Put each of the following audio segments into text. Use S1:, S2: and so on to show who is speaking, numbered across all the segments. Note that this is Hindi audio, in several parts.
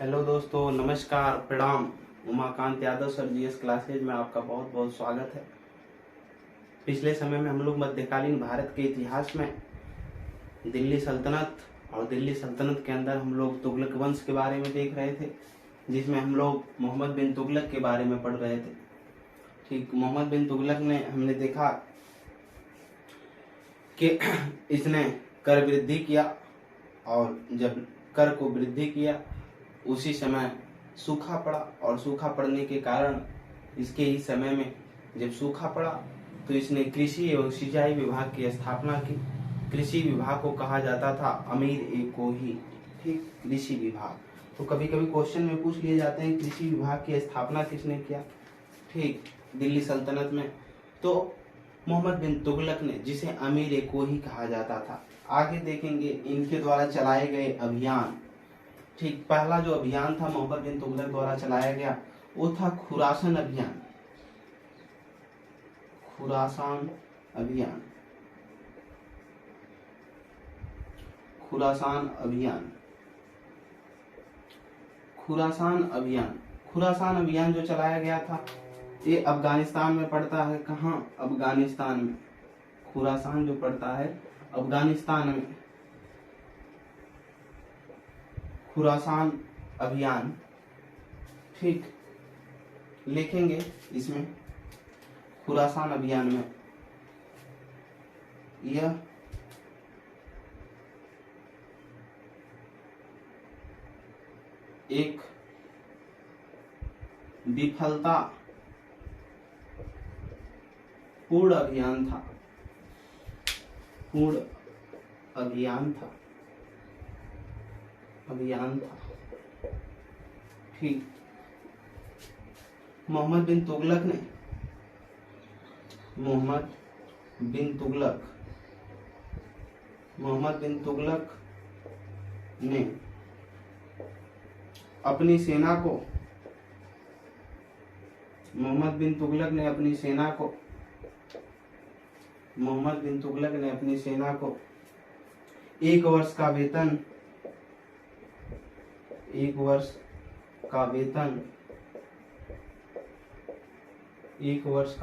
S1: हेलो दोस्तों, नमस्कार, प्रणाम। Umakant Yadav sir GS classes में आपका बहुत बहुत स्वागत है। पिछले समय में हम लोग मध्यकालीन भारत के इतिहास में दिल्ली सल्तनत और दिल्ली सल्तनत के अंदर हम लोग तुगलक वंश के बारे में देख रहे थे, जिसमें हम लोग मोहम्मद बिन तुगलक के बारे में पढ़ रहे थे। ठीक, मोहम्मद बिन तुगलक ने हमने देखा कि इसने कर वृद्धि किया, और जब कर को वृद्धि किया उसी समय सूखा पड़ा, और सूखा पड़ने के कारण इसके ही समय में जब सूखा पड़ा तो इसने कृषि एवं सिंचाई विभाग की स्थापना की। कृषि विभाग को कहा जाता था अमीर-ए-कोही। ठीक, कृषि विभाग। तो कभी कभी क्वेश्चन में पूछ लिए जाते हैं कृषि विभाग की स्थापना किसने किया। ठीक, दिल्ली सल्तनत में तो मोहम्मद बिन तुगलक ने, जिसे अमीर-ए-कोही कहा जाता था। आगे देखेंगे इनके द्वारा चलाए गए अभियान। ठीक, पहला जो अभियान था मोहम्मद बिन तुगलक द्वारा चलाया गया वो था खुरासान अभियान। खुरासान अभियान, खुरासान अभियान, खुरासान अभियान। खुरासान अभियान जो चलाया गया था ये अफगानिस्तान में पड़ता है। कहाँ? अफगानिस्तान में। खुरासान जो पड़ता है अफगानिस्तान में। खुरासान अभियान। ठीक, लिखेंगे इसमें खुरासान अभियान में यह एक विफलता पूर्ण अभियान था। पूर्ण अभियान था। ठीक, मोहम्मद बिन तुगलक ने अपनी सेना को एक वर्ष का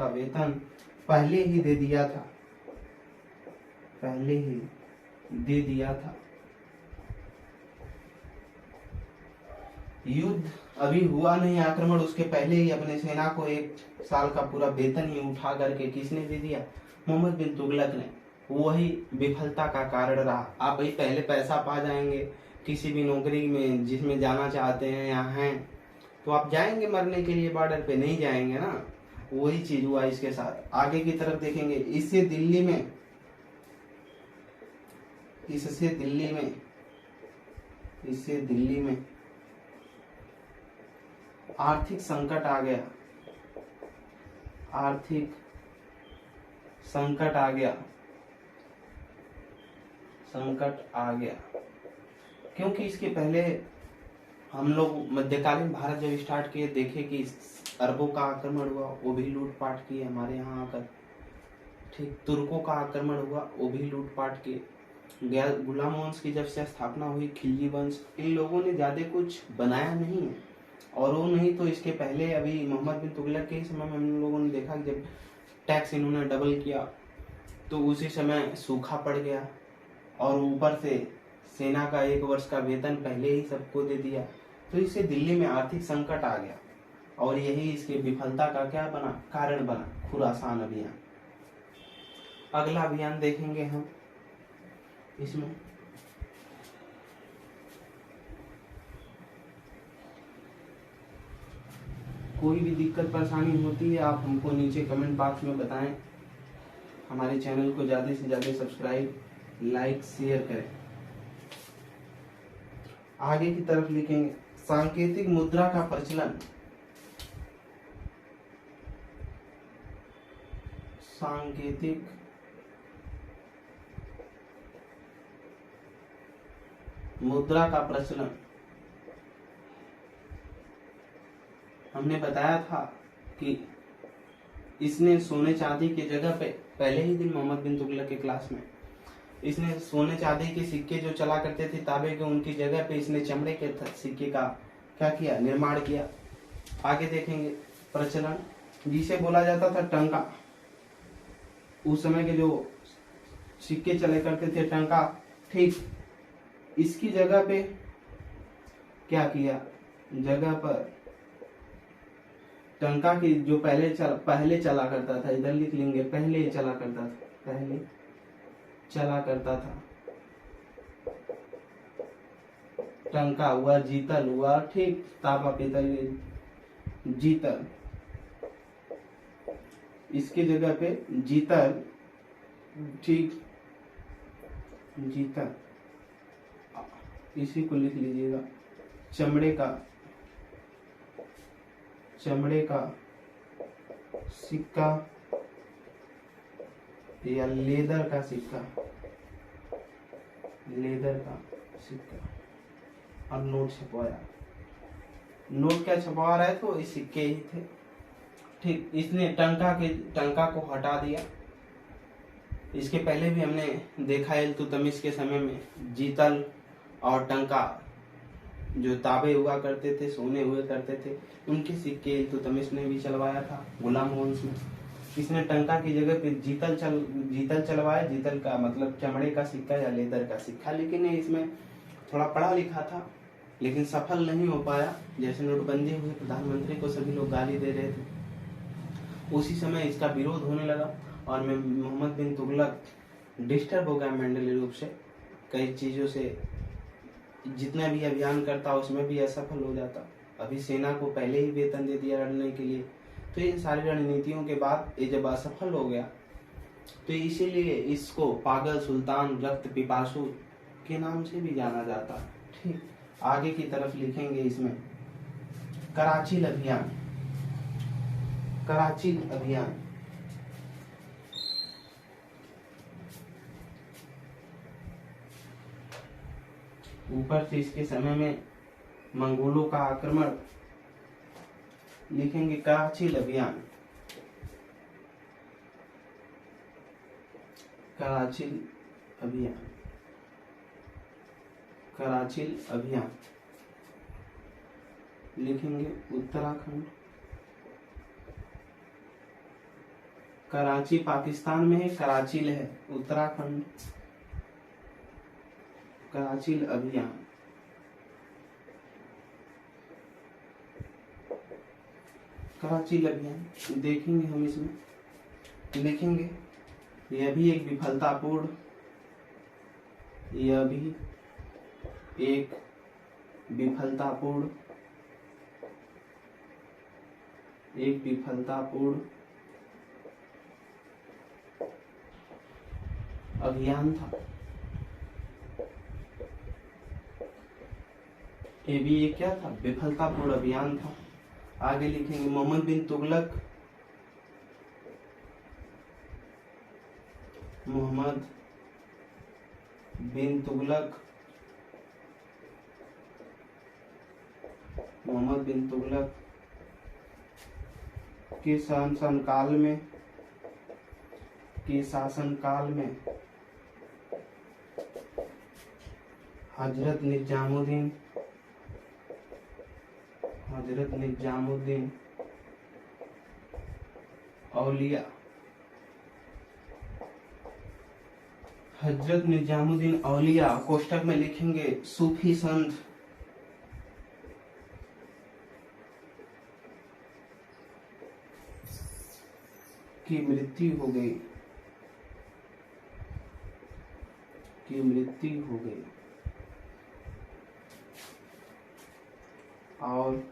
S1: वेतन पहले ही दे दिया था। युद्ध अभी हुआ नहीं, आक्रमण उसके पहले ही अपने सेना को 1 साल का पूरा वेतन ही उठा करके किसने दे दिया? मोहम्मद बिन तुगलक ने। वही विफलता का कारण रहा। आप वही पहले पैसा पा जाएंगे किसी भी नौकरी में जिसमें जाना चाहते हैं या हैं, तो आप जाएंगे मरने के लिए बॉर्डर पे, नहीं जाएंगे ना। वही चीज हुआ इसके साथ। आगे की तरफ देखेंगे, इससे दिल्ली में आर्थिक संकट आ गया। क्योंकि इसके पहले हम लोग मध्यकालीन भारत जब स्टार्ट किए, देखे कि अरबों का आक्रमण हुआ, वो भी लूटपाट किए हमारे यहाँ आकर। ठीक, तुर्कों का आक्रमण हुआ, वो भी लूटपाट किए। गुलाम वंश की जब से स्थापना हुई, खिलजी वंश, इन लोगों ने ज्यादा कुछ बनाया नहीं है। और वो नहीं तो इसके पहले अभी मोहम्मद बिन तुगलक के समय में हम लोगों ने देखा जब टैक्स इन्होंने डबल किया तो उसी समय सूखा पड़ गया, और ऊपर से सेना का 1 वर्ष का वेतन पहले ही सबको दे दिया। तो इससे दिल्ली में आर्थिक संकट आ गया, और यही इसके विफलता का कारण बना खुरासान अभियान। अगला अभियान देखेंगे हम। इसमें कोई भी दिक्कत परेशानी होती है आप हमको नीचे कमेंट बॉक्स में बताएं। हमारे चैनल को ज्यादा से ज्यादा सब्सक्राइब, लाइक, शेयर करें। आगे की तरफ लिखेंगे सांकेतिक मुद्रा का प्रचलन। सांकेतिक मुद्रा का प्रचलन। हमने बताया था कि इसने सोने चांदी की जगह पे, पहले ही दिन मोहम्मद बिन तुगलक के क्लास में, इसने सोने चांदी के सिक्के जो चला करते थे ताबे के, उनकी जगह पे इसने चमड़े के सिक्के का क्या किया, निर्माण किया। आगे देखेंगे प्रचलन, जिसे बोला जाता था टंका। उस समय के जो सिक्के चले करते थे टंका, ठीक इसकी जगह पे क्या किया, जगह पर टंका की जो पहले चला करता था, इधर लिख लेंगे पहले चला करता था, पहले चला करता था टंका हुआ, जीतल हुआ, ठीक तांबा पीतल जीतल, इसकी जगह पे जीतल, ठीक जीतल, इसी को लिख लीजिएगा। चमड़े का सिक्का या लेदर का सिक्का, लेदर का सिक्का, और नोट छपवाया। नोट क्या छपवा रहे थे, तो इस सिक्के ही थे, ठीक। इसने टंका को हटा दिया। इसके पहले भी हमने देखा है इल्तुतमिश के समय में जीतल और टंका जो ताबे हुआ करते थे, सोने हुए करते थे, उनके सिक्के इल्तुतमिश ने भी चलवाया था गुलाम वंश में। इसने टंका की जगह पे जीतल चलवाया। जीतल का मतलब चमड़े का सिक्का या लेदर का सिक्का, लेकिन इसमें थोड़ा पढ़ा लिखा था लेकिन सफल नहीं हो पाया। जैसे नोटबंदी हुई, प्रधानमंत्री को सभी लोग गाली दे रहे थे, उसी समय इसका विरोध होने लगा और मोहम्मद बिन तुगलक डिस्टर्ब हो गया मेंटली रूप से, कई चीजों से, जितना भी अभियान करता उसमें भी असफल हो जाता। अभी सेना को पहले ही वेतन दे दिया लड़ने के लिए, तो इन सारी रणनीतियों के बाद ये जब असफल हो गया, तो इसीलिए इसको पागल सुल्तान रक्त पिपासु के नाम से भी जाना जाता। ठीक, आगे की तरफ लिखेंगे इसमें कराची अभियान। कराची अभियान ऊपर से इसके समय में मंगोलों का आक्रमण, लिखेंगे कराची अभियान। कराची अभियान, कराची अभियान लिखेंगे उत्तराखंड। कराची पाकिस्तान में है, कराची है उत्तराखंड। कराची अभियान, कराची अभियान देखेंगे हम, इसमें लिखेंगे यह भी एक विफलतापूर्ण, यह भी एक विफलतापूर्ण, एक विफलतापूर्ण अभियान था। ये भी एक क्या था, विफलतापूर्ण अभियान था। आगे लिखेंगे मोहम्मद बिन तुगलक, मोहम्मद बिन तुगलक, मोहम्मद बिन तुगलक के शासनकाल में, के शासनकाल में हजरत निजामुद्दीन, हजरत निजामुद्दीन औलिया, हजरत निजामुद्दीन औलिया कोष्टक में लिखेंगे सूफी संत की मृत्यु हो गई, की मृत्यु हो गई, और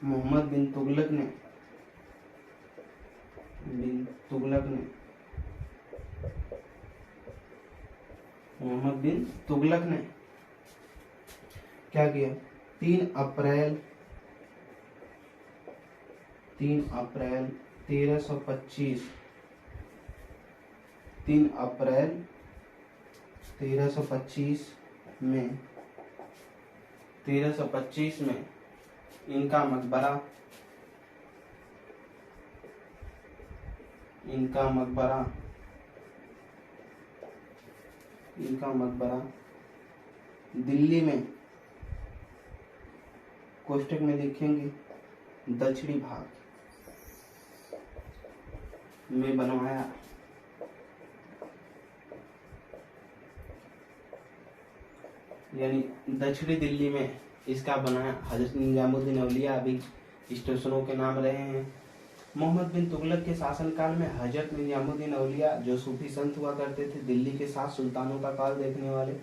S1: मोहम्मद बिन तुगलक ने, मोहम्मद बिन तुगलक ने क्या किया, 3 अप्रैल 1325, 3 अप्रैल 1325 में इनका मकबरा, दिल्ली में कोष्टक में लिखेंगे दक्षिणी भाग में बनवाया। यानी दक्षिणी दिल्ली में इसका बनाया हजरत निजामुद्दीन औलिया। अभी स्टेशनों के नाम रहे हैं। मोहम्मद बिन तुगलक के शासनकाल में हजरत निजामुद्दीन औलिया जो सूफी संत हुआ करते थे, दिल्ली के 7 सुल्तानों का काल देखने वाले,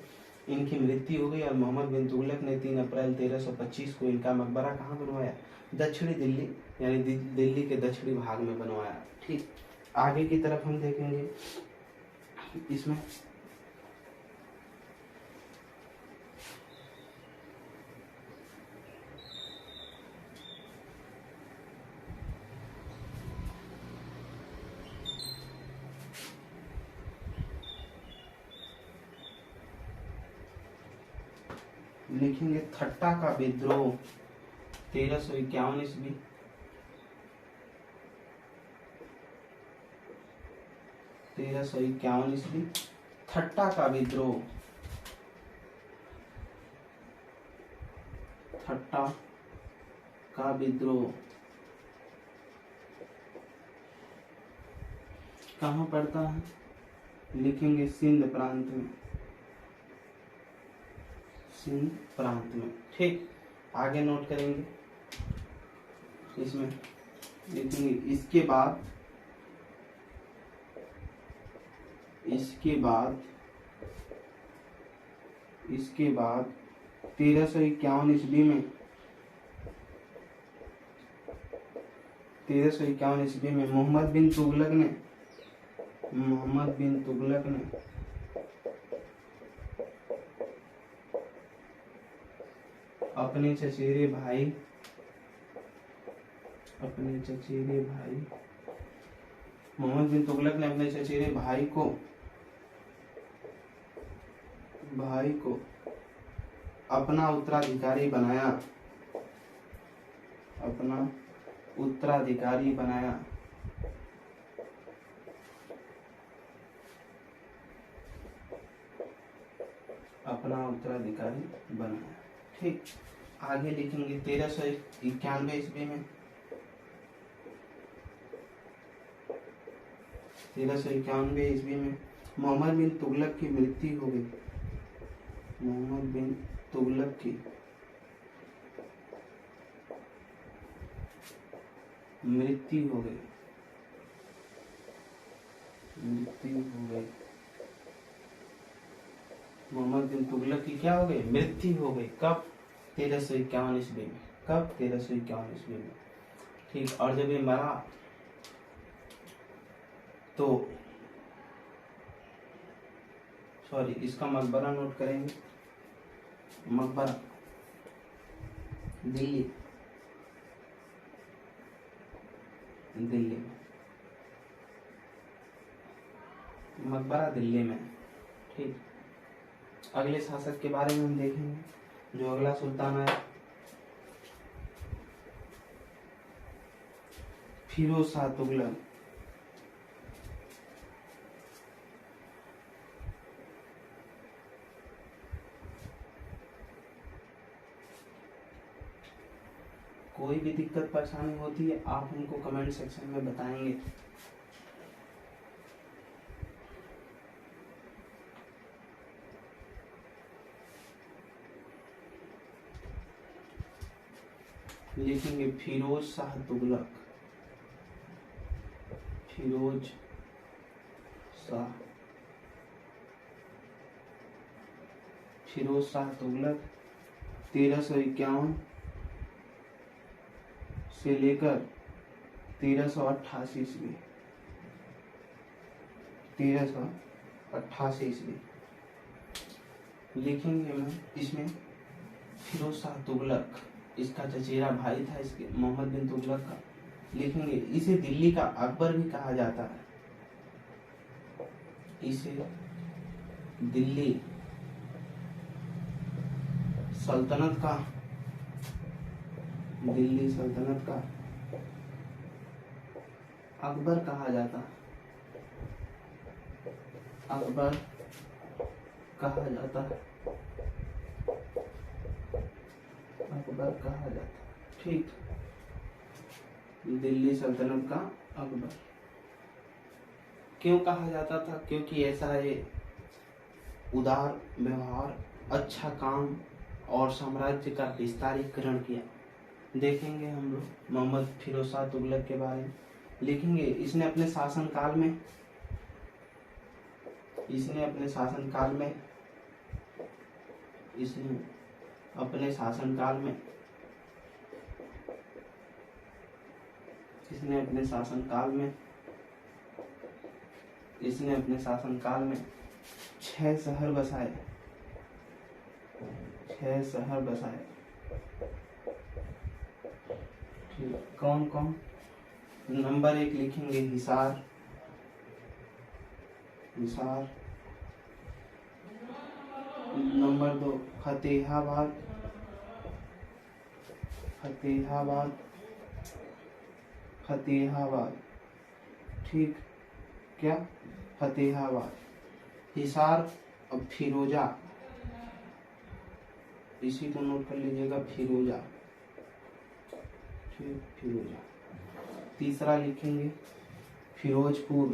S1: इनकी मृत्यु हो गई और मोहम्मद बिन तुगलक ने 3 अप्रैल 1325 को इनका मकबरा कहाँ बनवाया? दक्षिणी दिल्ली, यानी दिल्ली के दक्षिणी भाग में बनवाया। ठीक, आगे की तरफ हम देखेंगे। इसमें लिखेंगे थट्टा का विद्रोह 1351 ईस्वी। थट्टा का विद्रोह, थट्टा का विद्रोह कहाँ पड़ता है? लिखेंगे सिंध प्रांत में, सिंध प्रांत में। ठीक, आगे नोट करेंगे। इसमें लिखेंगे इसके बाद 1351 ईस्वी में 1351 ईस्वी में मोहम्मद बिन तुगलक ने अपने चचेरे भाई मोहम्मद बिन तुगलक ने अपने चचेरे भाई को अपना उत्तराधिकारी बनाया। ठीक, आगे लिखेंगे 1391 ईस्वी में 1391 ईस्वी में मोहम्मद बिन तुगलक की मृत्यु हो गई। मोहम्मद बिन तुगलक की मृत्यु हो गई। मोहम्मद बिन तुगलक की क्या हो गई? मृत्यु हो गई। कब? 1351 ईस्वी में। कब? 1351 ईस्वी में। ठीक, और जब ये मरा तो इसका मकबरा नोट करेंगे। मकबरा दिल्ली में, मकबरा दिल्ली में। ठीक, अगले शासक के बारे में हम देखेंगे। जो अगला सुल्तान है फिरोज शाह तुगलक। कोई भी दिक्कत परेशानी होती है आप हमको कमेंट सेक्शन में बताएंगे। लिखेंगे फिरोज शाह तुगलक। फिरोज शाह तुगलक 1351 से लेकर 1388 ईस्वी। 1388 ईस्वी लिखेंगे हम। इसमें फिरोज शाह तुगलक, इसका चचेरा भाई था इसके मोहम्मद बिन तुगलक का। लिखेंगे इसे दिल्ली का अकबर भी कहा जाता है। इसे दिल्ली सल्तनत का अकबर कहा जाता है। अकबर कहा जाता है। अकबर कहा जाता। ठीक, दिल्ली सल्तनत का अकबर क्यों कहा जाता था? क्योंकि ऐसा है उदार व्यवहार, अच्छा काम और साम्राज्य का विस्तारीकरण किया। देखेंगे हम लोग मोहम्मद फिरोज शाह तुगलक के बारे में लिखेंगे। इसने अपने शासनकाल में इसने अपने शासनकाल में इसने अपने शासनकाल में इसने अपने शासनकाल में 6 शहर बसाए। 6 शहर बसाए। कौन कौन? नंबर 1 लिखेंगे हिसार। नंबर 2 फतेहाबाद। ठीक, क्या? फतेहाबाद, हिसार। अब फिरोजा, इसी को नोट कर लीजिएगा, फिरोजा। ठीक, फिरोजा। तीसरा लिखेंगे फिरोजपुर।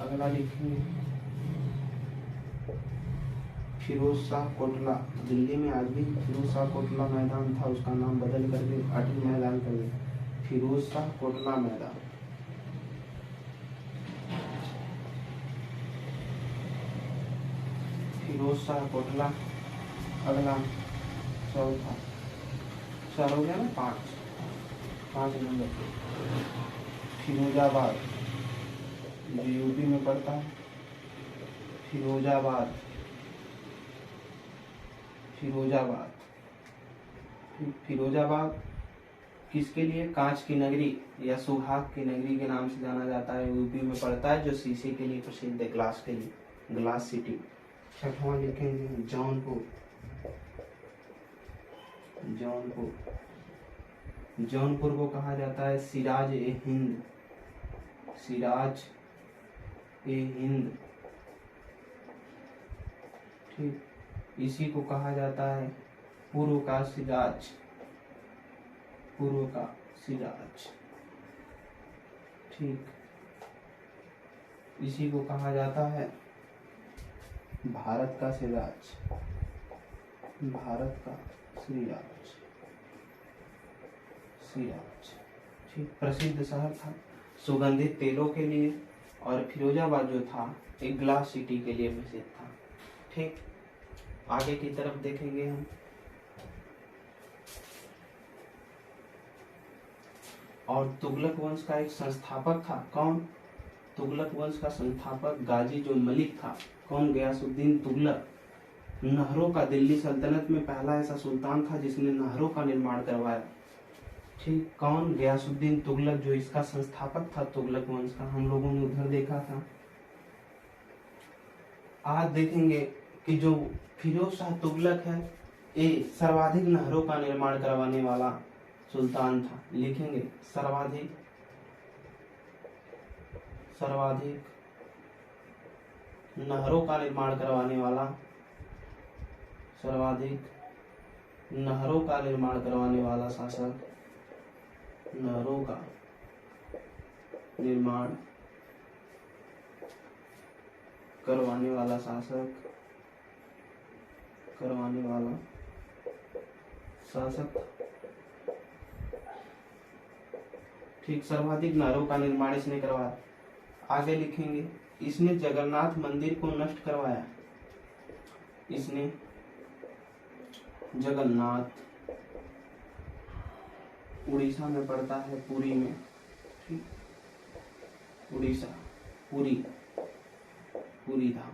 S1: अगला लिखेंगे फिरोज शाह कोटला। दिल्ली में आज भी फिरोज शाह कोटला मैदान था, उसका नाम बदल करके अटल मैदान कर दिया। फिरोज शाह कोटला मैदान। फिरोज शाह कोटला। अगला चौथा, 4 हो गया ना, 5 नंबर फिरोजाबाद, जो यूपी में पड़ता है। फिरोजाबाद। फिरोजाबाद किसके लिए? कांच की नगरी या सुहाग की नगरी के नाम से जाना जाता है। यूपी में पड़ता है, जो शीशे के लिए प्रसिद्ध है, ग्लास के लिए, ग्लास सिटी। 6वां लिखेंगे जौनपुर। जौनपुर को कहा जाता है सिराज ए हिंद। ठीक, इसी को कहा जाता है पूर्व का सिराज। ठीक, इसी को कहा जाता है भारत का सिराज। ठीक, प्रसिद्ध शहर था सुगंधित तेलों के लिए, और फिरोजाबाद जो था एक ग्लास सिटी के लिए प्रसिद्ध था। ठीक, आगे की तरफ देखेंगे हम। और तुगलक वंश का एक संस्थापक था। कौन? तुगलक वंश का संस्थापक गाजी जो मलिक था। कौन? गयासुद्दीन तुगलक। नहरों का, दिल्ली सल्तनत में पहला ऐसा सुल्तान था जिसने नहरों का निर्माण करवाया। ठीक, कौन? गयासुद्दीन तुगलक, जो इसका संस्थापक था तुगलक वंश का। हम लोगों ने उधर देखा था। आज देखेंगे कि जो फिरोज शाह तुगलक है, ये सर्वाधिक नहरों का निर्माण करवाने वाला सुल्तान था। लिखेंगे सर्वाधिक नहरों का निर्माण करवाने वाला शासक। नहरों का निर्माण करवाने वाला शासक। ठीक, सर्वाधिक नहरों का निर्माण इसने करवाया। आगे लिखेंगे इसने जगन्नाथ मंदिर को नष्ट करवाया। इसने जगन्नाथ, उड़ीसा में पड़ता है, पुरी में। ठीक, उड़ीसा, पुरी धाम,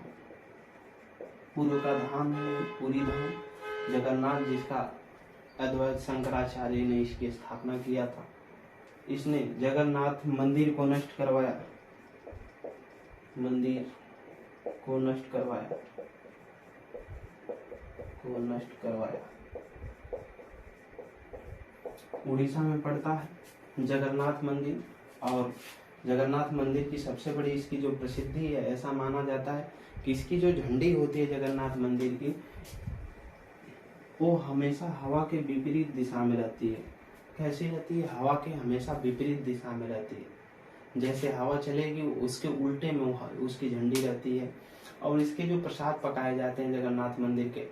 S1: पूर्व का धाम है पुरी धाम। जगन्नाथ जिसका अद्वैत शंकराचार्य ने इसकी स्थापना किया था, इसने जगन्नाथ मंदिर को नष्ट करवाया। उड़ीसा में पड़ता है जगन्नाथ मंदिर, और जगन्नाथ मंदिर की सबसे बड़ी इसकी जो प्रसिद्धि है, ऐसा माना जाता है कि इसकी जो झंडी होती है जगन्नाथ मंदिर की, वो हमेशा हवा के विपरीत दिशा में रहती है। कैसी रहती है? हवा के हमेशा विपरीत दिशा में रहती है। जैसे हवा चलेगी उसके उल्टे में उसकी झंडी रहती है। और इसके जो प्रसाद पकाए जाते हैं जगन्नाथ मंदिर के,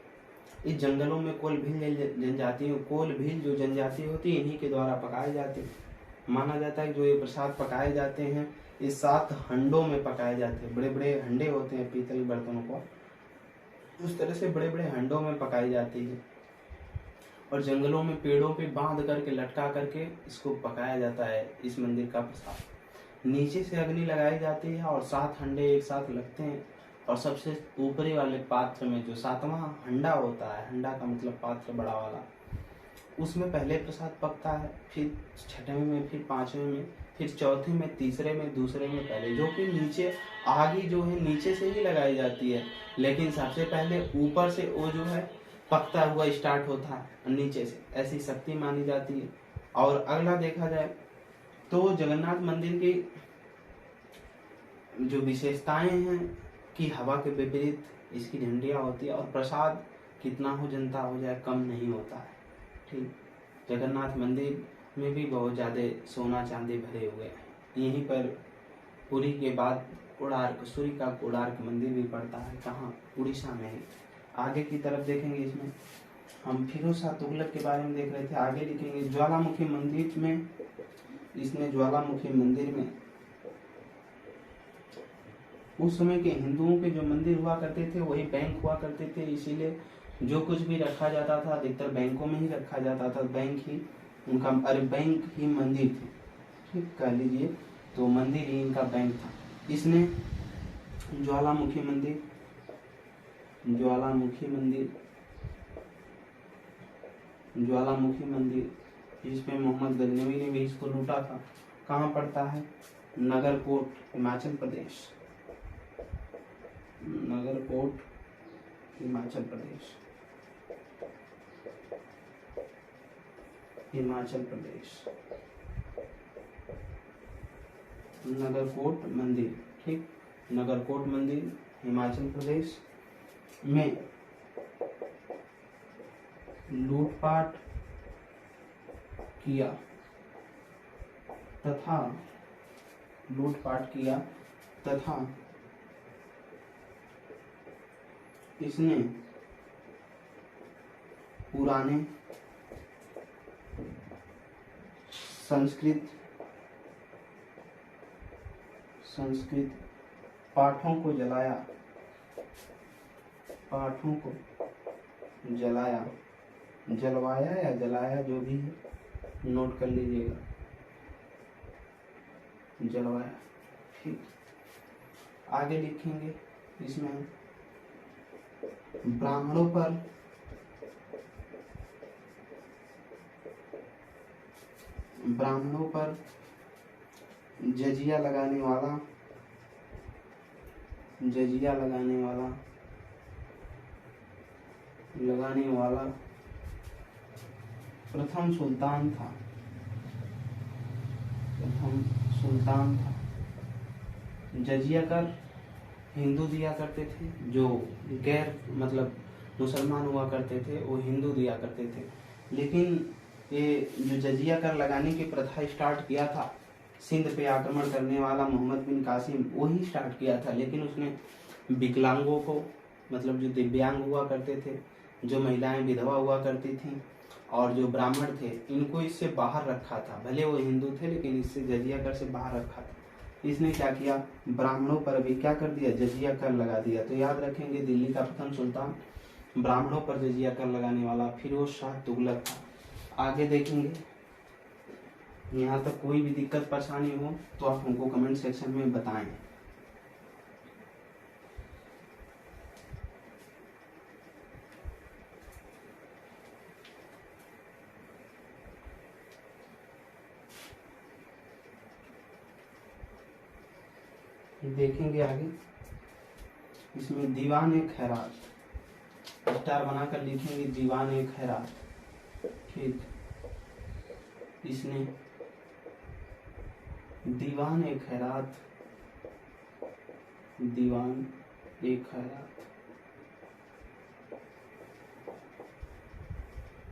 S1: इस जंगलों में कोल भील जो जनजाति होती है, इन्हीं के द्वारा पकाए जाते हैं। माना जाता है जो ये प्रसाद पकाए जाते हैं, इस 7 हंडों में पकाए जाते हैं। बड़े बड़े हंडे होते हैं पीतल बर्तनों को, उस तरह से बड़े बड़े हंडों में पकाई जाती है। और जंगलों में पेड़ों पे बांध करके लटका करके इसको पकाया जाता है, इस मंदिर का प्रसाद। नीचे से अग्नि लगाई जाती है और 7 हंडे एक साथ लगते हैं। और सबसे ऊपरी वाले पात्र में जो 7वां हंडा होता है, हंडा का मतलब पात्र बड़ा वाला, उसमें पहले प्रसाद पकता है, फिर 6वें में, फिर 5वें में, फिर 4थे में, तीसरे में, दूसरे में पहले, जो कि नीचे आगे जो है नीचे से ही लगाई जाती है, लेकिन सबसे पहले ऊपर से वो जो है पकता हुआ स्टार्ट होता है नीचे से, ऐसी शक्ति मानी जाती है। और अगला देखा जाए तो जगन्नाथ मंदिर की जो विशेषताएं हैं कि हवा के विपरीत इसकी झंडियाँ होती है, और प्रसाद कितना हो जनता हो जाए कम नहीं होता है। ठीक, जगन्नाथ मंदिर में भी बहुत ज़्यादा सोना चांदी भरे हुए हैं। यहीं पर पुरी के बाद कोणार्क, सूर्य का कोणार्क मंदिर भी पड़ता है। कहाँ? उड़ीसा में ही। आगे की तरफ देखेंगे, इसमें हम फिरोज शाह तुगलक के बारे में देख रहे थे। आगे लिखेंगे ज्वालामुखी मंदिर में, इसने ज्वालामुखी मंदिर में उस समय के हिंदुओं के जो मंदिर हुआ करते थे वही बैंक हुआ करते थे, इसीलिए जो कुछ भी रखा जाता था अधिकतर बैंकों में ही रखा जाता था। बैंक ही उनका, बैंक ही मंदिर थे। ठीक, कह लीजिए तो मंदिर ही इनका बैंक था। इसने ज्वालामुखी मंदिर जिसमें मोहम्मद गजनवी ने भी इसको लूटा था। कहाँ पड़ता है? नगरकोट, हिमाचल प्रदेश। नगरकोट, हिमाचल प्रदेश। नगरकोट मंदिर, ठीक, नगरकोट मंदिर हिमाचल प्रदेश में लूटपाट किया तथा इसने पुराने संस्कृत पाठों को जलवाया या जलाया, जो भी है नोट कर लीजिएगा, जलवाया। ठीक, आगे लिखेंगे इसमें ब्राह्मणों पर जजिया लगाने वाला प्रथम सुल्तान था। जजिया कर हिंदू दिया करते थे, जो गैर मतलब मुसलमान हुआ करते थे वो हिंदू दिया करते थे। लेकिन ये जो जजिया कर लगाने की प्रथा स्टार्ट किया था सिंध पे आक्रमण करने वाला मोहम्मद बिन कासिम, वही स्टार्ट किया था। लेकिन उसने विकलांगों को, मतलब जो दिव्यांग हुआ करते थे, जो महिलाएं विधवा हुआ करती थीं, और जो ब्राह्मण थे, इनको इससे बाहर रखा था। भले वो हिंदू थे लेकिन इससे जजिया कर से बाहर रखा था। इसने क्या किया? ब्राह्मणों पर भी क्या कर दिया? जजिया कर लगा दिया। तो याद रखेंगे दिल्ली का प्रथम सुल्तान ब्राह्मणों पर जजिया कर लगाने वाला फिरोज शाह तुगलक था। आगे देखेंगे, यहाँ तक कोई भी दिक्कत परेशानी हो तो आप हमको कमेंट सेक्शन में बताएं। देखेंगे आगे, इसमें दीवान-ए-खैरात, स्टार बनाकर लिखेंगे दीवान-ए-खैरात। ठीक, इसने दीवान ए खैरात, दीवान ए खैरात,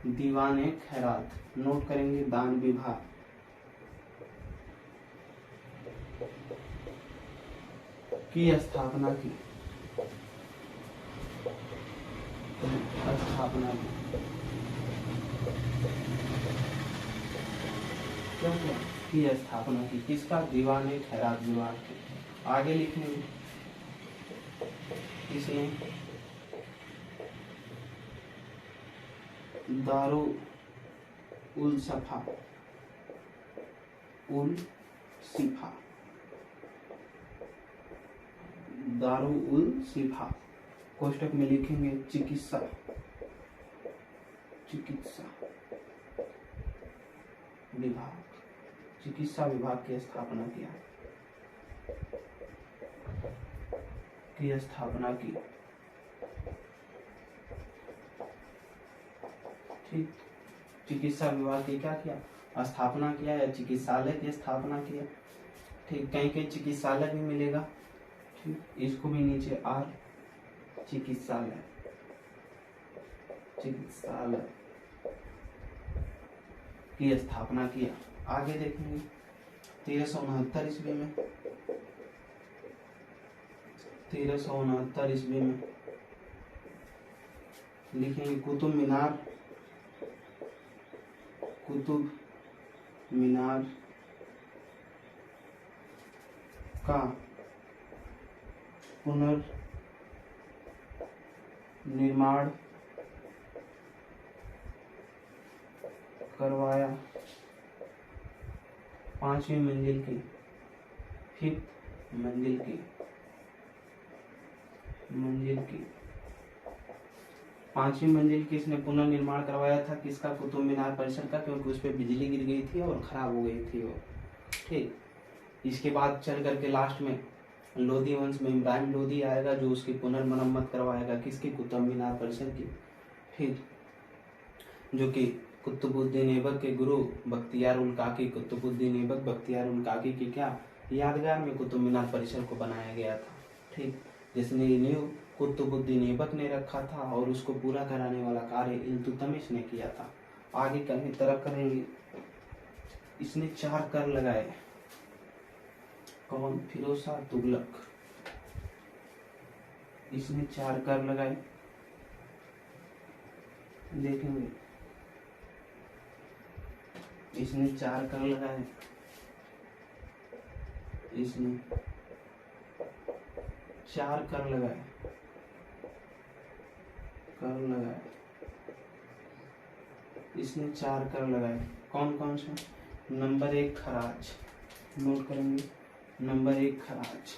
S1: दीवान ए खैरात। नोट करेंगे दान विभाग, की स्थापना की, स्थापना की, क्या क्या की स्थापना की, किसका? दीवान ए खैरात विभाग की। आगे लिखेंगे इसने दारू उल सफा, उल सिफा, दारू उल सिफा, कोष्टक में लिखेंगे चिकित्सा, चिकित्सा विभाग, चिकित्सा विभाग की स्थापना किया, की स्थापना की। ठीक, चिकित्सा विभाग की क्या किया? स्थापना किया या चिकित्सालय की स्थापना किया। ठीक, कहीं कहीं चिकित्सालय भी मिलेगा। ठीक, इसको भी नीचे आर, चिकित्सालय, चिकित्सालय की स्थापना किया। आगे देखेंगे 1369 ईस्वी में, 1369 ईस्वी में लिखेंगे कुतुब मीनार, कुतुब मीनार का पुनर्निर्माण करवाया। 5वीं मंजिल की, 5th मंजिल की, मंजिल की 5वीं मंजिल की इसने पुनर्निर्माण करवाया था। किसका? कुतुब मीनार परिसर का, क्योंकि उस पर बिजली गिर गई थी और खराब हो गई थी वो। ठीक, इसके बाद चल करके लास्ट में लोधी वंश में इब्राहिम लोधी आएगा जो उसकी पुनर्मरम्मत करवाएगा। किसकी? कुतुब मीनार परिसर की। फिर जो कि कुतुबुद्दीन ऐबक के गुरु बख्तियार उल काकी, कुतुबुद्दीन ऐबक बख्तियार उल काकी की क्या यादगार में कुतुब मीनार परिसर को बनाया गया था। ठीक, जिसने नींव कुतुबुद्दीन ऐबक ने रखा था और उसको पूरा कराने वाला कार्य इल्तुतमिश ने किया था। आगे कहीं तरफ करेंगे, इसने 4 कर लगाए। कौन? फिरोज शाह तुगलक, इसने 4 कर लगाए। देखेंगे इसने 4 कर लगाए, इसने 4 कर लगाए, कर लगाए, इसने 4 कर लगाए। कौन कौन से? नंबर 1 खराज, नोट करेंगे। नंबर 1 खराज,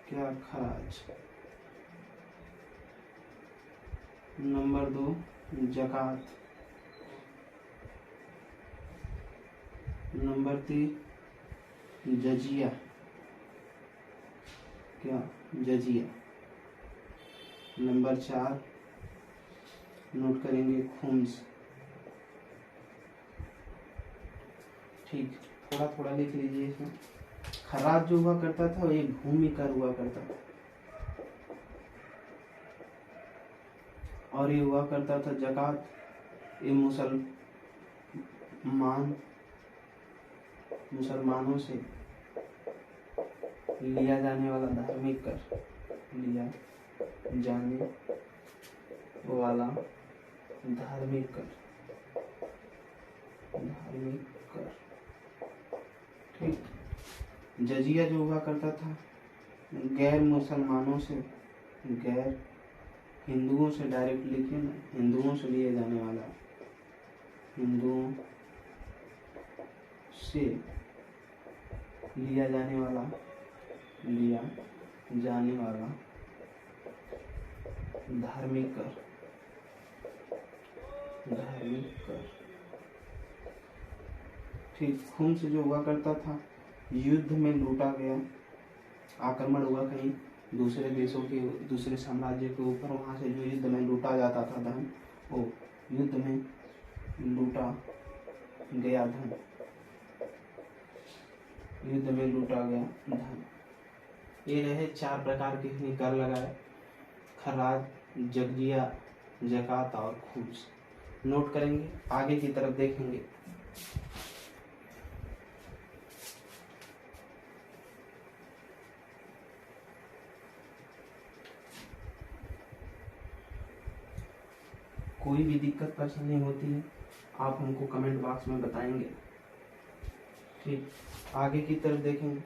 S1: क्या? खराज। नंबर 2 जकात, नंबर 3 जजिया, क्या? जजिया। नंबर 4 नोट करेंगे खुम्स। ठीक, थोड़ा थोड़ा लिख लीजिए इसमें। खराज जो हुआ करता था वो एक भूमि कर हुआ करता था, और ये हुआ करता था जकात, ये मुसलमानों से लिया जाने वाला धार्मिक कर, लिया जाने वाला धार्मिक कर, धार्मिक कर। ठीक, जजिया जो हुआ करता था गैर मुसलमानों से, गैर हिंदुओं से, डायरेक्ट लिखिए ना, हिंदुओं से लिए जाने वाला, हिंदुओं से लिया जाने वाला, लिया जाने वाला धार्मिक कर, धार्मिक कर। ठीक, खून से जो हुआ करता था युद्ध में लूटा गया, आक्रमण हुआ कहीं दूसरे देशों के, दूसरे साम्राज्य के ऊपर, वहां से जो युद्ध में लूटा जाता था धन, वो युद्ध में लूटा गया धन, युद्ध में लूटा गया धन। ये रहे 4 प्रकार के इसने कर लगाए, खराज, जजिया, ज़कात और खुम्स। नोट करेंगे, आगे की तरफ देखेंगे। कोई भी दिक्कत परेशानी होती है आप हमको कमेंट बॉक्स में बताएंगे। ठीक, आगे की तरफ देखेंगे।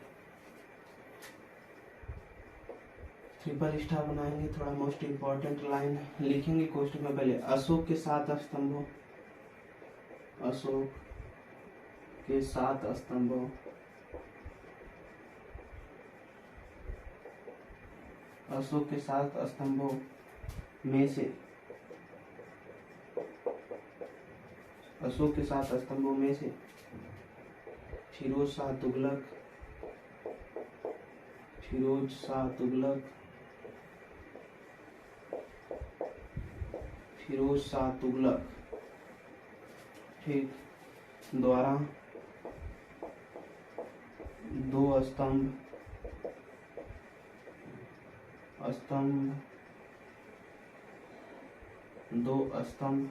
S1: ट्रिपल स्टार बनाएंगे, थोड़ा मोस्ट इम्पोर्टेंट लाइन लिखेंगे क्वेश्चन में। पहले अशोक के 7 स्तंभों, अशोक के 7 स्तंभों, अशोक के 7 स्तंभों में से, अशोक के 7 स्तंभों में से फिरोज शाह तुगलक, फिरोज शाह तुगलक, फिरोज शाह तुगलक, ठीक, द्वारा 2 स्तंभ, स्तंभ 2 स्तंभ,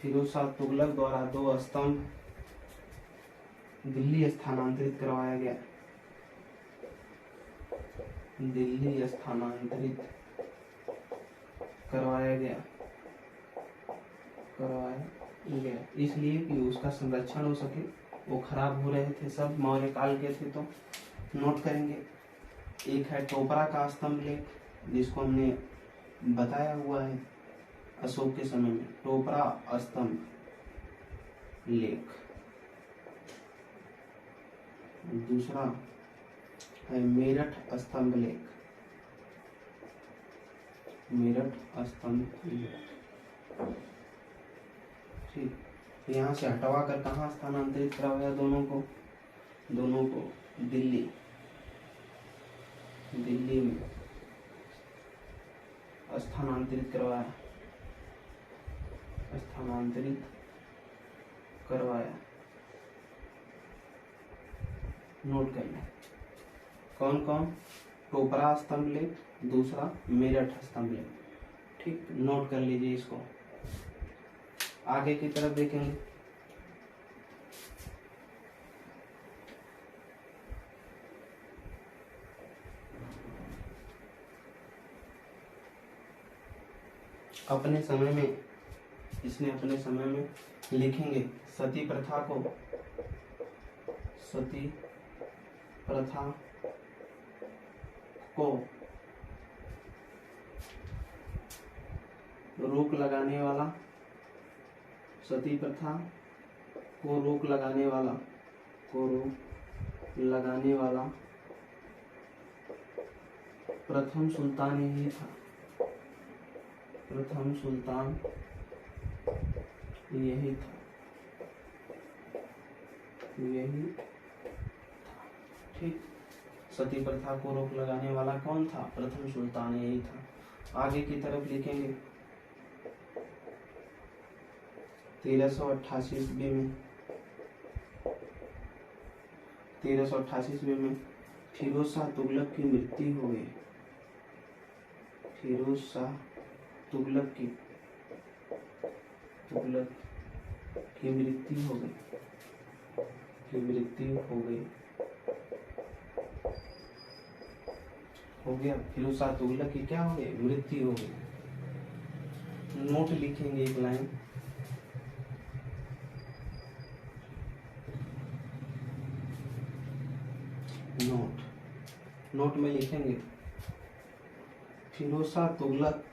S1: फिरोज शाह तुगलक द्वारा 2 स्तंभ दिल्ली स्थानांतरित करवाया गया, दिल्ली स्थानांतरित करवाया गया, करवाया गया इसलिए कि उसका संरक्षण हो सके। वो खराब हो रहे थे, सब मौर्य काल के थे। तो नोट करेंगे। एक है टोपरा का स्तंभ लेख, जिसको हमने बताया हुआ है अशोक के समय में, टोपरा स्तंभ लेख। दूसरा है मेरठ स्तंभ लेख, मेरठ स्तंभ लेख। ठीक, यहाँ से हटवा कर कहाँ स्थानांतरित करवाया दोनों को? दोनों को दिल्ली, दिल्ली में स्थानांतरित करवाया, स्थानांतरित करवाया। नोट कर लें कौन कौन? टोपरा स्तंभ लेख, दूसरा मेरठ स्तंभ लेख। ठीक, नोट कर लीजिए इसको। आगे की तरफ देखेंगे। अपने समय में, इसने अपने समय में लिखेंगे सती प्रथा को, सती प्रथा को रोक लगाने वाला, सती प्रथा को रोक लगाने वाला, को रोक लगाने वाला प्रथम सुल्तान यही था, प्रथम सुल्तान यही था, यही था। ठीक, सती प्रथा को रोक लगाने वाला कौन था? प्रथम सुल्तान यही था। आगे की तरफ लिखेंगे 1388 ईस्वी में, 1388 ईस्वी में फिरोज शाह तुगलक की मृत्यु हो गई, फिरोज शाह तुगलक की मृत्यु हो गई, की मृत्यु हो गया। फिरोज शाह तुगलक की क्या हो गई? मृत्यु हो गई। नोट लिखेंगे एक लाइन, नोट में लिखेंगे फिरोज शाह तुगलक,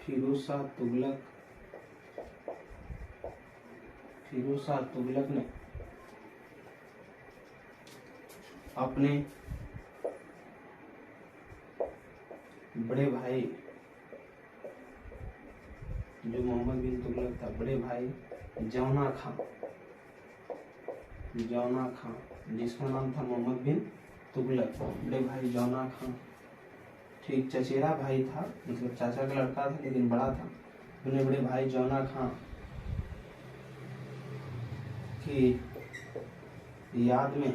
S1: फिरोज शाह तुगलक, फिरोज शाह तुगलक ने अपने बड़े भाई, जो मोहम्मद बिन तुगलक था, बड़े भाई जौना खां, जौना खां जिसका नाम था मोहम्मद बिन तुगलक, बड़े भाई जौना खां, ठीक, चचेरा भाई था, मतलब चाचा का लड़का था लेकिन बड़ा था। उन्हें बड़े भाई जौना खां की याद में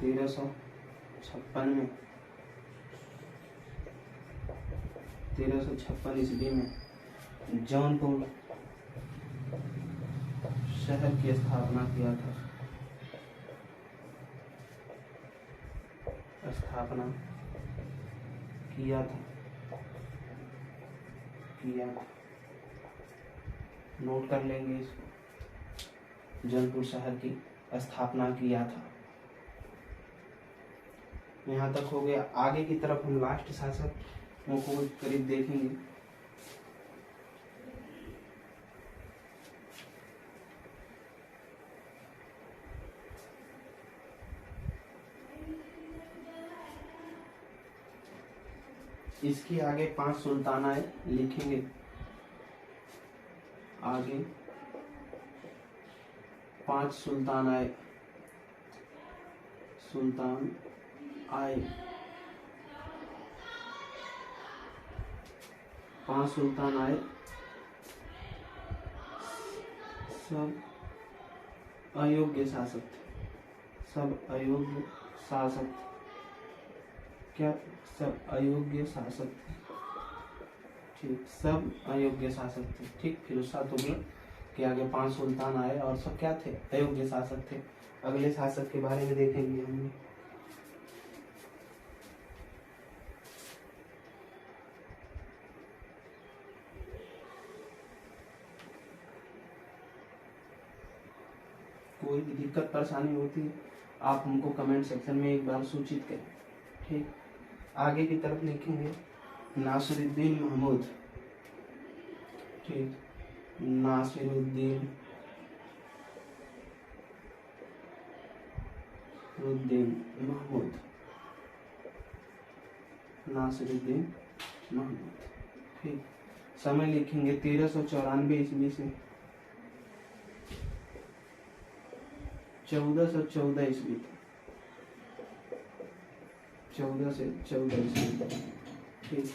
S1: 1356 ईस्वी में जौनपुर शहर की स्थापना किया था। नोट कर लेंगे इसको, जौनपुर शहर की स्थापना किया था। यहाँ तक हो गया। आगे की तरफ हम लास्ट शासकों को करीब देखेंगे। इसके आगे 5 सुल्तानाएं लिखेंगे। आगे 5 सुल्तान आए। 5 सुल्तान आए, सब अयोग्य शासक थे। सब अयोग्य शासक थे। ठीक, सब अयोग्य शासक थे। ठीक, फिरोजशाह तुगलक के आगे 5 सुल्तान आए और सब क्या थे? अयोग्य शासक थे। अगले शासक के बारे में देखेंगे हम। कोई भी दिक्कत परेशानी होती है आप हमको कमेंट सेक्शन में एक बार सूचित करें। ठीक, आगे की तरफ लिखेंगे नासिरुद्दीन महमूद। ठीक, नासिरुद्दीन महमूद। ठीक, समय लिखेंगे 1394 ईस्वी से 1414 ईस्वी तक। 14 से 14 ईस्वी तक। ठीक,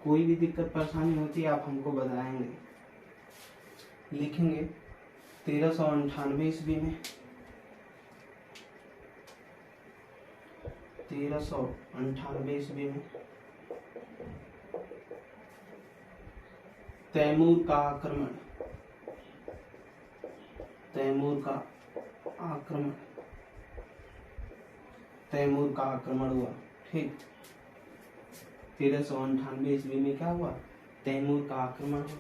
S1: कोई भी दिक्कत परेशानी होती है आप हमको बताएंगे। लिखेंगे 1398 ईस्वी में 1398 ईस्वी में तैमूर का आक्रमण हुआ। ठीक, 1398 ईस्वी में क्या हुआ? तैमूर का आक्रमण हुआ।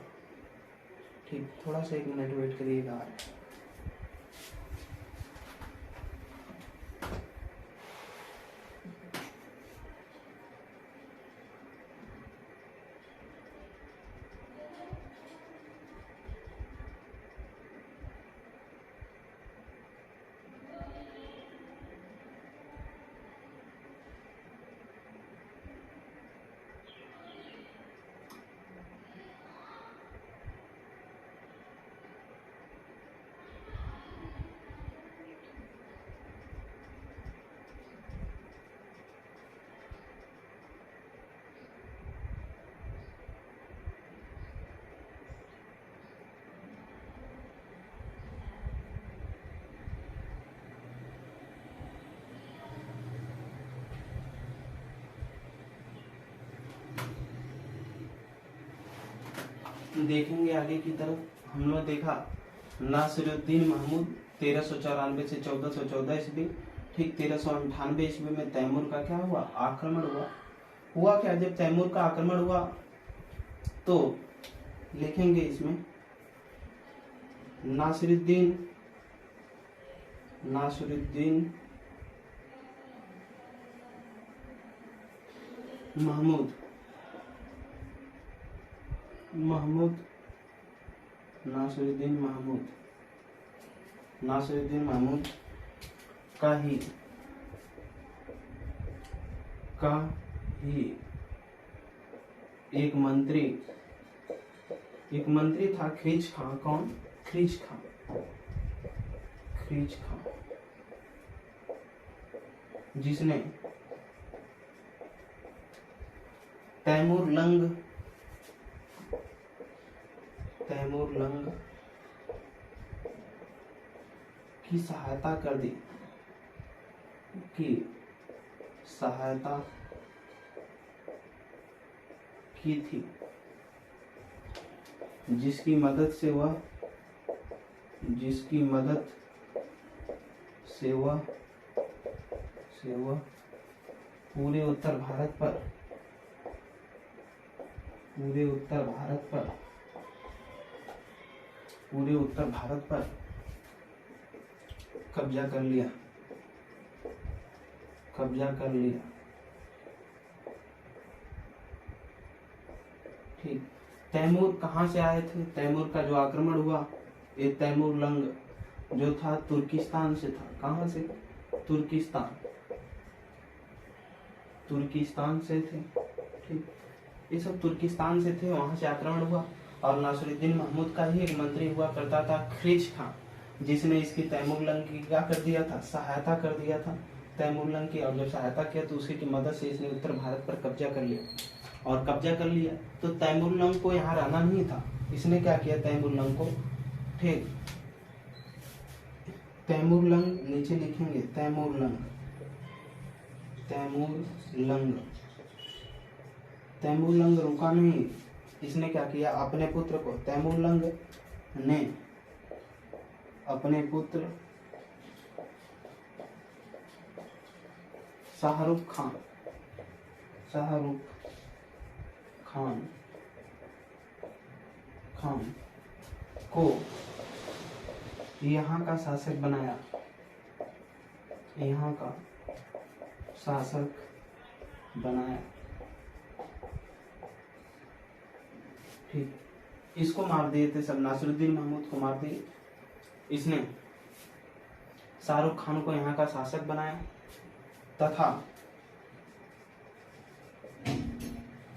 S1: ठीक, थोड़ा सा 1 मिनट वेट करिएगा। देखेंगे आगे की तरफ। हमने देखा नासिरुद्दीन महमूद 1394 से 1414 ईस्वी। ठीक, 1398 ईस्वी में तैमूर का क्या हुआ? आक्रमण हुआ क्या? जब तैमूर का आक्रमण हुआ तो लिखेंगे इसमें नासिरुद्दीन महमूद नासिरुद्दीन महमूद का ही एक मंत्री था ख्रीज खां। कौन? ख्रीज खां। जिसने तैमूर लंग तैमूर लंग की सहायता कर दी, की सहायता की थी, जिसकी मदद से वह पूरे उत्तर भारत पर कब्जा कर लिया। ठीक, तैमूर कहाँ से आए थे? तैमूर का जो आक्रमण हुआ, ये तैमूर लंग जो था तुर्किस्तान से था। कहाँ से? तुर्किस्तान से थे। ठीक, ये सब तुर्किस्तान से थे, वहां से आक्रमण हुआ। और नासिरुद्दीन महमूद का ही एक मंत्री हुआ करता था खिलजी खां, जिसने इसकी तैमूर लंग की क्या कर दिया था? सहायता कर दिया था तैमूर लंग की। और जब सहायता किया तो उसी की मदद से इसने उत्तर भारत पर कब्जा कर लिया। तो तैमूर लंग को यहाँ रहना नहीं था, इसने क्या किया? तैमूर लंग को, ठीक, तैमूर लंग नीचे लिखेंगे, तैमूर लंग रुका नहीं। इसने क्या किया? अपने पुत्र को, तैमूर लंग ने अपने पुत्र शाहरुख खान को यहाँ का शासक बनाया। ठीक, इसको मार दिए थे सब, नासिरुद्दीन महमूद को मार दिए। इसने शाहरुख खान को यहाँ का शासक बनाया तथा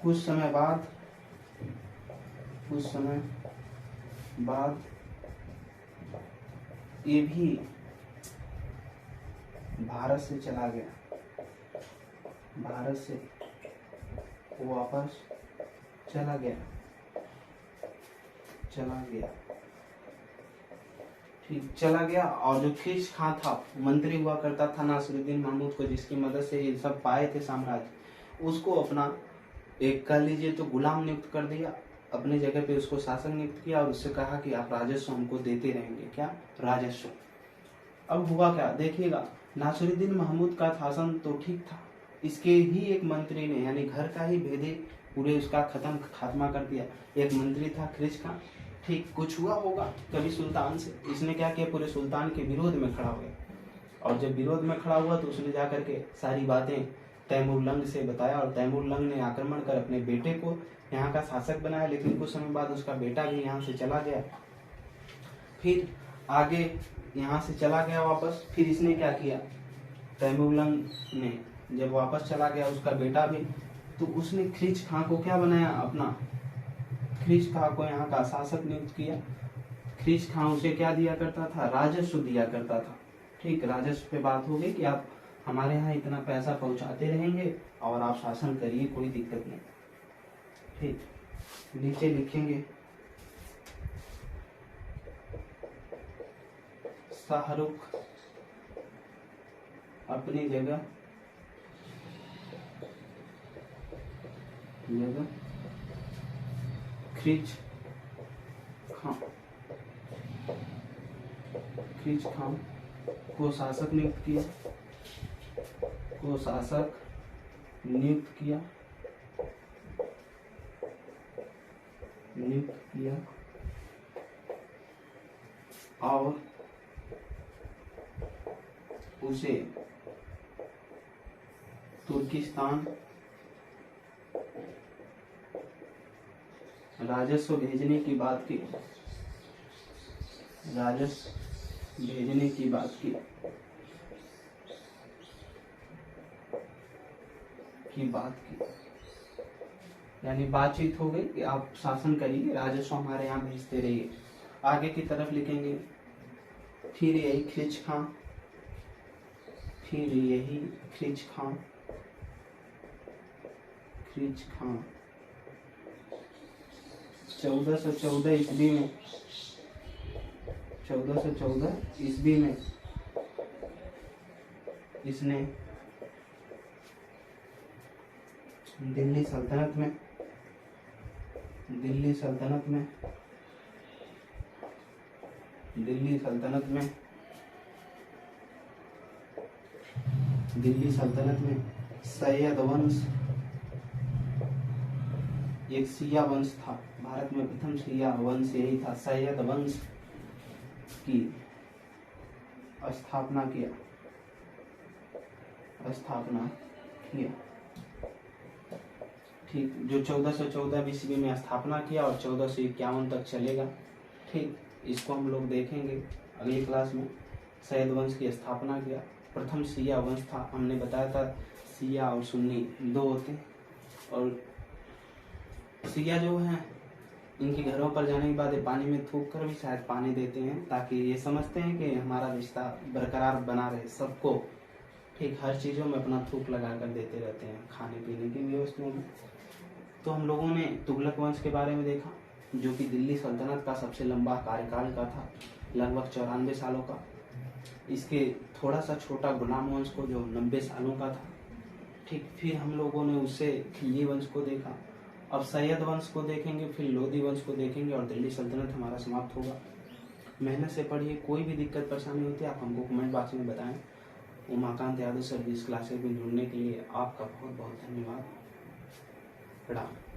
S1: कुछ समय बाद ये भी भारत से चला गया, भारत से वापस चला गया। ठीक, चला गया। और जो खिलजी खां था, मंत्री हुआ करता था नासिरुद्दीन महमूद को, जिसकी मदद से ये सब पाए थे साम्राज्य, उसको अपना एक कह लीजिए तो गुलाम नियुक्त कर दिया, अपने जगह पे उसको शासक नियुक्त किया और उससे कहा कि आप राजस्व हमको देते रहेंगे। क्या? राजस्व। अब हुआ क्या देखिएगा, नासिरुद्दीन महमूद का शासन तो ठीक था, इसके ही एक मंत्री ने, यानी घर का ही भेदे पूरे उसका खात्मा कर दिया। एक मंत्री था खिलजी खां, ठीक, कुछ हुआ होगा कभी सुल्तान से, इसने क्या किया? पूरे सुल्तान के विरोध में खड़ा हो गया। और जब विरोध में खड़ा हुआ तो उसने जाकर के सारी बातें तैमूर लंग से बताया, और तैमूर लंग ने आक्रमण कर अपने बेटे को यहाँ का शासक बनाया। लेकिन कुछ समय बाद उसका बेटा भी यहाँ से चला गया, फिर आगे यहाँ से चला गया वापस। फिर इसने क्या किया? तैमूर लंग ने जब वापस चला गया उसका बेटा भी, तो उसने खिलजी खां को क्या बनाया? अपना खिलजी खां को यहाँ का शासक नियुक्त किया। खिलजी खां उसे क्या दिया करता था? राजस्व दिया करता था। ठीक, राजस्व पे बात हो गई कि आप हमारे यहाँ इतना पैसा पहुंचाते रहेंगे और आप शासन करिए, कोई दिक्कत नहीं। ठीक, नीचे लिखेंगे शाहरुख अपनी जगह खिलजी खां को शासक नियुक्त किया और उसे तुर्किस्तान राजस्व भेजने की बात की। यानी बातचीत हो गई कि आप शासन करिए, राजस्व हमारे यहाँ भेजते रहिए। आगे की तरफ लिखेंगे फिर यही खिलजी खां 1414 ईस्वी में 1414 ईस्वी में इसने दिल्ली सल्तनत में सैयद वंश, एक शिया वंश था भारत में, प्रथम शिया वंश यही था, सैयद वंश की स्थापना किया। ठीक, जो 1414 ईस्वी में स्थापना किया और 1451 तक चलेगा। ठीक, इसको हम लोग देखेंगे अगली क्लास में। सैयद वंश की स्थापना किया, प्रथम शिया वंश था। हमने बताया था शिया और सुन्नी दो होते हैं, और शिया जो हैं इनके घरों पर जाने के बाद ये पानी में थूक कर भी शायद पानी देते हैं, ताकि ये समझते हैं कि हमारा रिश्ता बरकरार बना रहे सबको। ठीक, हर चीज़ों में अपना थूक लगा कर देते रहते हैं, खाने पीने की व्यवस्थाओं में। तो हम लोगों ने तुगलक वंश के बारे में देखा, जो कि दिल्ली सल्तनत का सबसे लंबा कार्यकाल का था, लगभग 94 सालों का। इसके थोड़ा सा छोटा गुलाम वंश को, जो 90 सालों का था। ठीक, फिर हम लोगों ने उससे खिलजी वंश को देखा। अब सैयद वंश को देखेंगे, फिर लोधी वंश को देखेंगे, और दिल्ली सल्तनत हमारा समाप्त होगा। मेहनत से पढ़िए, कोई भी दिक्कत परेशानी होती है आप हमको कमेंट बॉक्स में बताएं। उमाकांत यादव सर्विस क्लासेस में जुड़ने के लिए आपका बहुत बहुत धन्यवाद। प्रणाम।